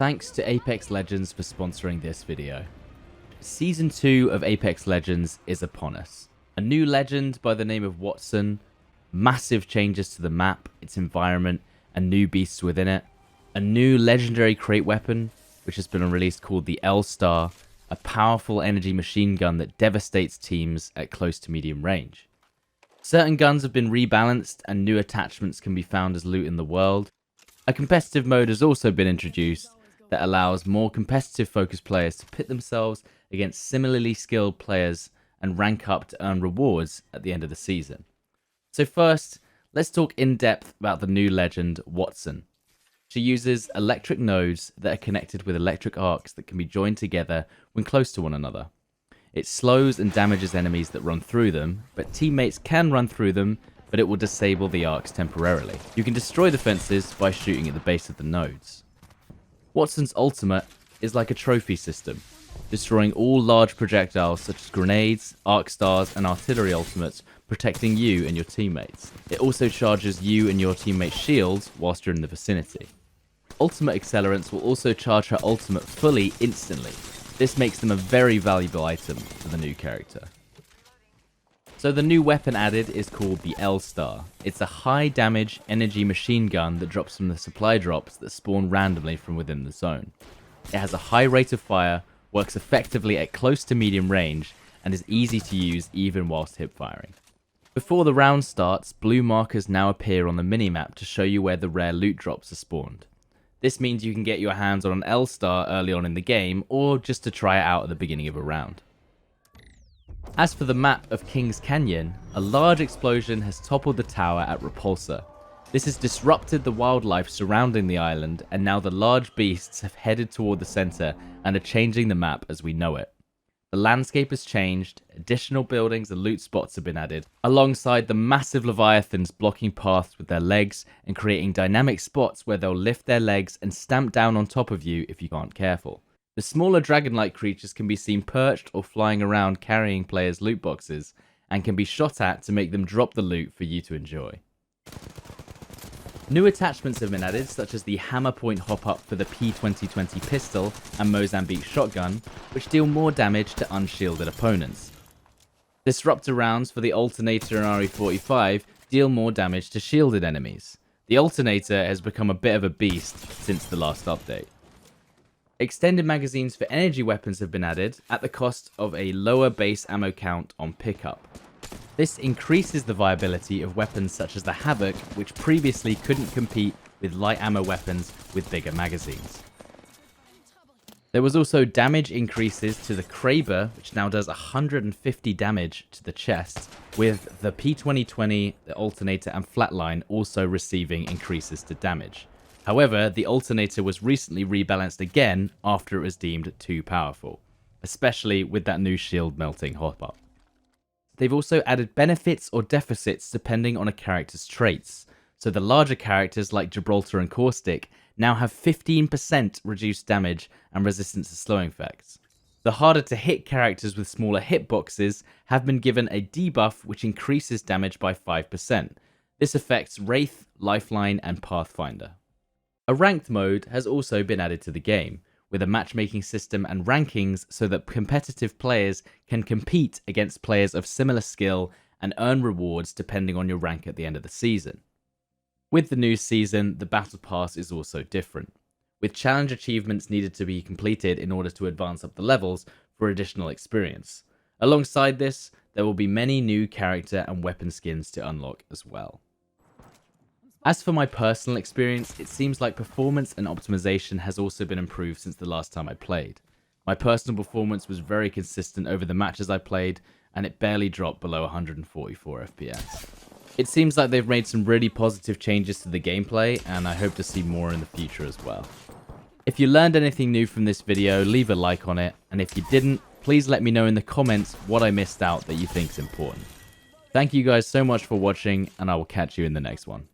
Thanks to Apex Legends for sponsoring this video. Season 2 of Apex Legends is upon us. A new legend by the name of Wattson, massive changes to the map, its environment, and new beasts within it, a new legendary crate weapon, which has been released called the L-Star, a powerful energy machine gun that devastates teams at close to medium range. Certain guns have been rebalanced and new attachments can be found as loot in the world. A competitive mode has also been introduced that allows more competitive focused players to pit themselves against similarly skilled players and rank up to earn rewards at the end of the season. So first, let's talk in depth about the new legend, Wattson. She uses electric nodes that are connected with electric arcs that can be joined together when close to one another. It slows and damages enemies that run through them, but teammates can run through them, but it will disable the arcs temporarily. You can destroy the fences by shooting at the base of the nodes. Wattson's ultimate is like a trophy system, destroying all large projectiles such as grenades, arc stars, and artillery ultimates, protecting you and your teammates. It also charges you and your teammates' shields whilst you're in the vicinity. Ultimate accelerants will also charge her ultimate fully instantly. This makes them a very valuable item for the new character. So the new weapon added is called the L-Star. It's a high damage energy machine gun that drops from the supply drops that spawn randomly from within the zone. It has a high rate of fire, works effectively at close to medium range, and is easy to use even whilst hip firing. Before the round starts, blue markers now appear on the minimap to show you where the rare loot drops are spawned. This means you can get your hands on an L-Star early on in the game, or just to try it out at the beginning of a round. As for the map of King's Canyon, a large explosion has toppled the tower at Repulsor. This has disrupted the wildlife surrounding the island, and now the large beasts have headed toward the center and are changing the map as we know it. The landscape has changed, additional buildings and loot spots have been added, alongside the massive leviathans blocking paths with their legs and creating dynamic spots where they'll lift their legs and stamp down on top of you if you aren't careful. The smaller dragon-like creatures can be seen perched or flying around carrying players' loot boxes, and can be shot at to make them drop the loot for you to enjoy. New attachments have been added, such as the hammer point hop-up for the P2020 pistol and Mozambique shotgun, which deal more damage to unshielded opponents. Disruptor rounds for the alternator and RE45 deal more damage to shielded enemies. The alternator has become a bit of a beast since the last update. Extended magazines for energy weapons have been added at the cost of a lower base ammo count on pickup. This increases the viability of weapons such as the Havoc, which previously couldn't compete with light ammo weapons with bigger magazines. There was also damage increases to the Kraber, which now does 150 damage to the chest, with the P2020, the alternator and flatline also receiving increases to damage. However, the alternator was recently rebalanced again after it was deemed too powerful, especially with that new shield melting hop-up. They've also added benefits or deficits depending on a character's traits, so the larger characters like Gibraltar and Caustic now have 15% reduced damage and resistance to slowing effects. The harder to hit characters with smaller hitboxes have been given a debuff which increases damage by 5%. This affects Wraith, Lifeline and Pathfinder. A ranked mode has also been added to the game, with a matchmaking system and rankings so that competitive players can compete against players of similar skill and earn rewards depending on your rank at the end of the season. With the new season, the Battle Pass is also different, with challenge achievements needed to be completed in order to advance up the levels for additional experience. Alongside this, there will be many new character and weapon skins to unlock as well. As for my personal experience, it seems like performance and optimization has also been improved since the last time I played. My personal performance was very consistent over the matches I played, and it barely dropped below 144 FPS. It seems like they've made some really positive changes to the gameplay, and I hope to see more in the future as well. If you learned anything new from this video, leave a like on it, and if you didn't, please let me know in the comments what I missed out that you think is important. Thank you guys so much for watching, and I will catch you in the next one.